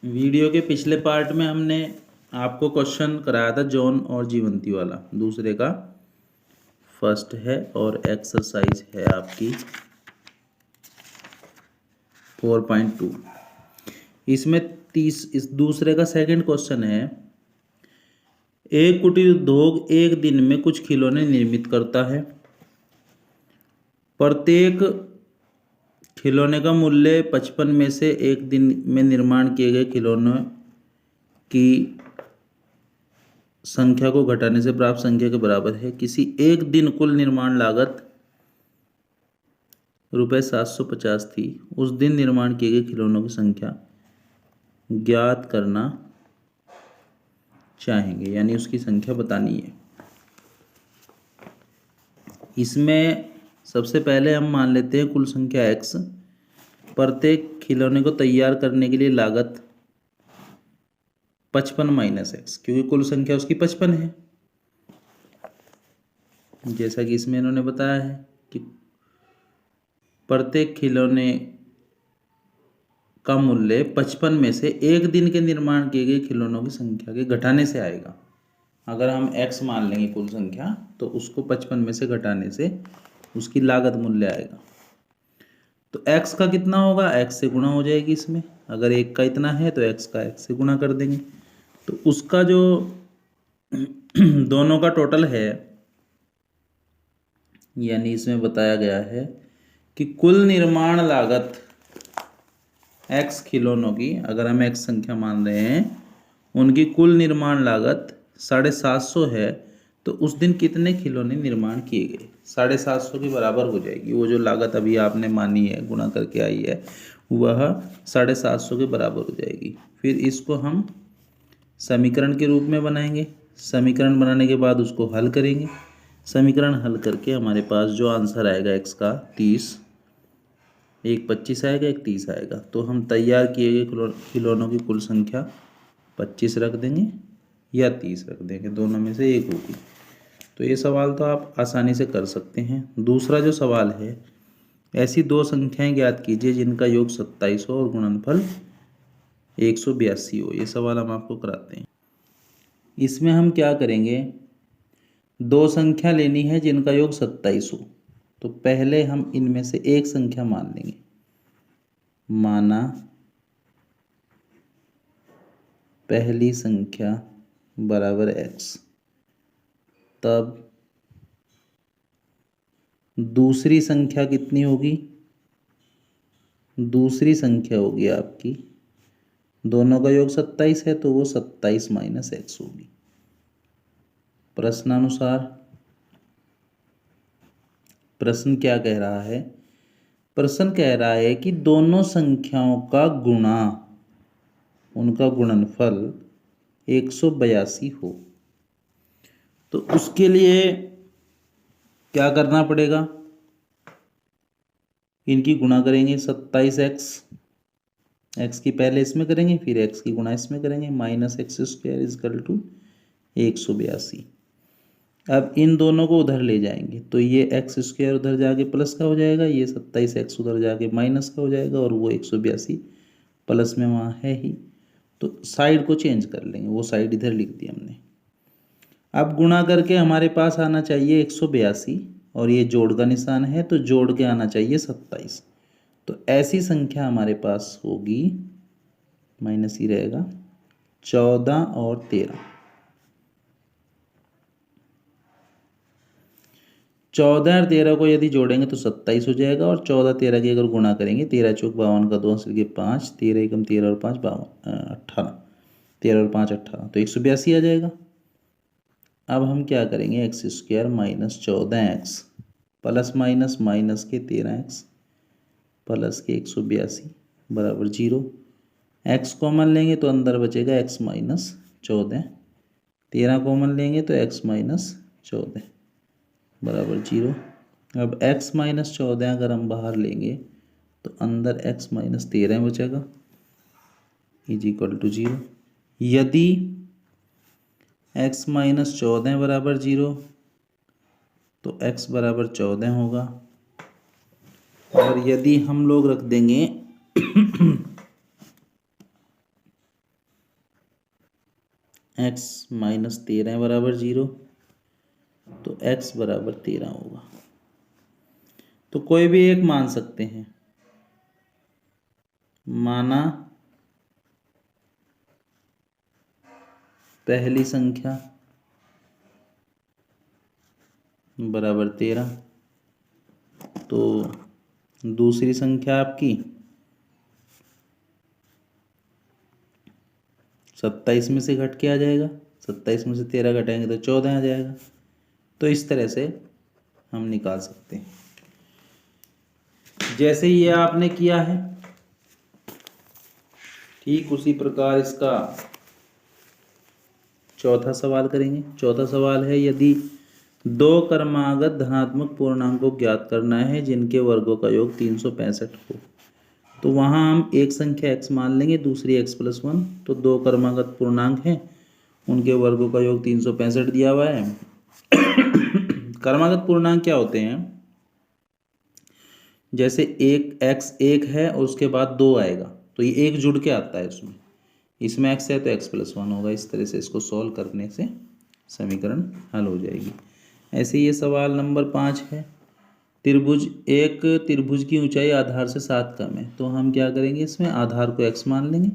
Video के पिछले part में हमने आपको क्वेश्चन कराया था जॉन और जीवंती वाला, दूसरे का फर्स्ट है और एक्सरसाइज है आपकी 4.2। इसमें इस दूसरे का सेकंड क्वेश्चन है, एक कुटीर उद्योग एक दिन में कुछ खिलौने निर्मित करता है। प्रत्येक खिलौने का मूल्य 55 में से एक दिन में निर्माण किए गए खिलौनों की संख्या को घटाने से प्राप्त संख्या के बराबर है। किसी एक दिन कुल निर्माण लागत ₹750 थी। उस दिन निर्माण किए गए खिलौनों की संख्या ज्ञात करना चाहेंगे, यानी उसकी संख्या बतानी है। इसमें सबसे पहले हम मान लेते हैं कुल संख्या x। प्रत्येक खिलौने को तैयार करने के लिए लागत 55 माइनस x, क्योंकि कुल संख्या उसकी 55 है। जैसा कि इसमें इन्होंने बताया है कि प्रत्येक खिलौने का मूल्य 55 में से एक दिन के निर्माण किए गए खिलौनों की संख्या के घटाने से आएगा। अगर हम x मान लेंगे कुल संख्या, तो उसको 55 में से घटाने से उसकी लागत मूल्य आएगा। तो x का कितना होगा, x से गुणा हो जाएगी इसमें। अगर 1 का इतना है तो x का x से गुणा कर देंगे, तो उसका जो दोनों का टोटल है, यानी इसमें बताया गया है कि कुल निर्माण लागत x खिलौनों की, अगर हम x संख्या मान रहे हैं, उनकी कुल निर्माण लागत 750 है। तो उस दिन कितने खिलौने निर्माण किए गए, 750 के बराबर हो जाएगी। वो जो लागत अभी आपने मानी है, गुणा करके आई है, वह 750 के बराबर हो जाएगी। फिर इसको हम समीकरण के रूप में बनाएंगे। समीकरण बनाने के बाद उसको हल करेंगे। समीकरण हल करके हमारे पास जो आंसर आएगा x का 30, एक 25 आएगा, एक 30 आएगा। तो हम तैयार किए गए खिलौनों की कुल संख्या 25 रख देंगे या 30 रख देंगे, दोनों में से एक होगी। तो ये सवाल तो आप आसानी से कर सकते हैं। दूसरा जो सवाल है, ऐसी दो संख्याएं ज्ञात कीजिए जिनका योग 27 हो और गुणनफल 182 हो। ये सवाल हम आपको कराते हैं। इसमें हम क्या करेंगे, दो संख्या लेनी है जिनका योग 27 हो। तो पहले हम इनमें से एक संख्या मान लेंगे। माना पहली संख्या बराबर x, तब दूसरी संख्या कितनी होगी, दूसरी संख्या होगी आपकी, दोनों का योग 27 है तो वो 27 माइनस x होगी। प्रश्नानुसार प्रश्न क्या कह रहा है, प्रश्न कह रहा है कि दोनों संख्याओं का गुणा, उनका गुणनफल 182 हो। तो उसके लिए क्या करना पड़ेगा, इनकी गुणा करेंगे। 27x, x की पहले इसमें करेंगे, फिर x की गुणा इसमें करेंगे। Minus x square equal to 182। अब इन दोनों को उधर ले जाएंगे तो ये एक्स स्क्वायर उधर जाके प्लस का हो जाएगा, ये 27x उधर जाके माइनस का हो जाएगा, और वो 182 प्लस में वहाँ है ही। तो साइड को चेंज कर लेंगे, वो साइड इधर लिख दी हमने। अब गुणा करके हमारे पास आना चाहिए 182, और ये जोड़ का निशान है तो जोड़ के आना चाहिए 27। तो ऐसी संख्या हमारे पास होगी, माइनस ही रहेगा, 14 और 13। 14 और 13 को यदि जोड़ेंगे तो 27 हो जाएगा, और 14 13 की अगर गुणा करेंगे, 13 चौक 52 का 2 के 5, 13 एकम 13 और 5 18, 13 और 5 18, तो 182 आ जाएगा। अब हम क्या करेंगे, x square minus 14x plus minus minus के 13x प्लस के 182 बराबर 0। x कॉमन लेंगे तो अंदर बचेगा x माइनस 14, 13 कॉमन लेंगे तो x माइनस 14 बराबर 0। अब x माइनस 14 अगर हम बाहर लेंगे तो अंदर x माइनस 13 बचेगा, इज इक्वल टू 0। यदि x माइनस 14 बराबर 0 तो x बराबर 14 होगा, और यदि हम लोग रख देंगे x माइनस 13 बराबर 0, तो x बराबर 13 होगा। तो कोई भी एक मान सकते हैं। माना पहली संख्या बराबर 13, तो दूसरी संख्या आपकी 27 में से घट के आ जाएगा, 27 में से 13 घटाएंगे तो 14 आ जाएगा। तो इस तरह से हम निकाल सकते हैं। जैसे ये आपने किया है, ठीक उसी प्रकार इसका चौथा सवाल करेंगे। चौथा सवाल है, यदि दो क्रमागत धनात्मक पूर्णांकों को ज्ञात करना है जिनके वर्गों का योग 365 हो, तो वहाँ हम एक संख्या x मान लेंगे, दूसरी x+1। तो दो क्रमागत पूर्णांक हैं, उनके वर्गों का योग 365 दिया हुआ है। क्रमागत पूर्णांक क्या होते हैं? जैसे एक x एक है और उसके बाद 2 आएगा, तो ये एक जुड़ के आता है उसमें, इसमें x है तो x+1 होगा। इस तरह से इसको सॉल्व करने से समीकरण हल हो जाएगी। ऐसे ये सवाल नंबर 5 है। एक त्रिभुज की ऊंचाई आधार से 7 कम है, तो हम क्या करेंगे, इसमें आधार को x मान लेंगे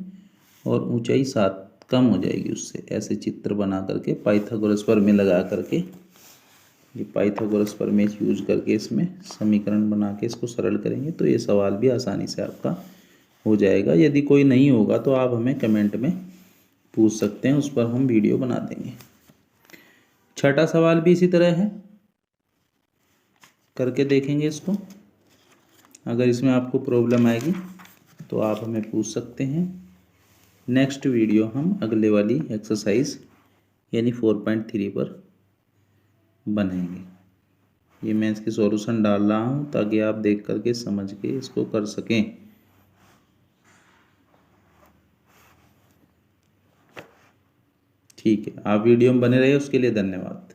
और ऊंचाई 7 कम हो जाएगी उससे। ऐसे चित्र बना करके पाइथागोरस प्रमेय लगा करके, ये पाइथागोरस प्रमेय यूज करके इसमें समीकरण बना के इसको सरल करेंगे, तो ये सवाल भी आसानी से आपका हो जाएगा। यदि कोई नहीं होगा तो आप हमें कमेंट में पूछ सकते हैं, उस पर हम वीडियो बना देंगे। छठा सवाल भी इसी तरह है, करके देखेंगे इसको। अगर इसमें आपको प्रॉब्लम आएगी तो आप हमें पूछ सकते हैं। नेक्स्ट वीडियो हम अगले वाली एक्सरसाइज यानी 4.3 पर बनाएंगे। ये मैं इसकी सॉल्यूशन डाल रहा हूँ ताकि आप देख करके समझ के इसको कर सकें। ठीक है, आप वीडियो में बने रहिए, उसके लिए धन्यवाद।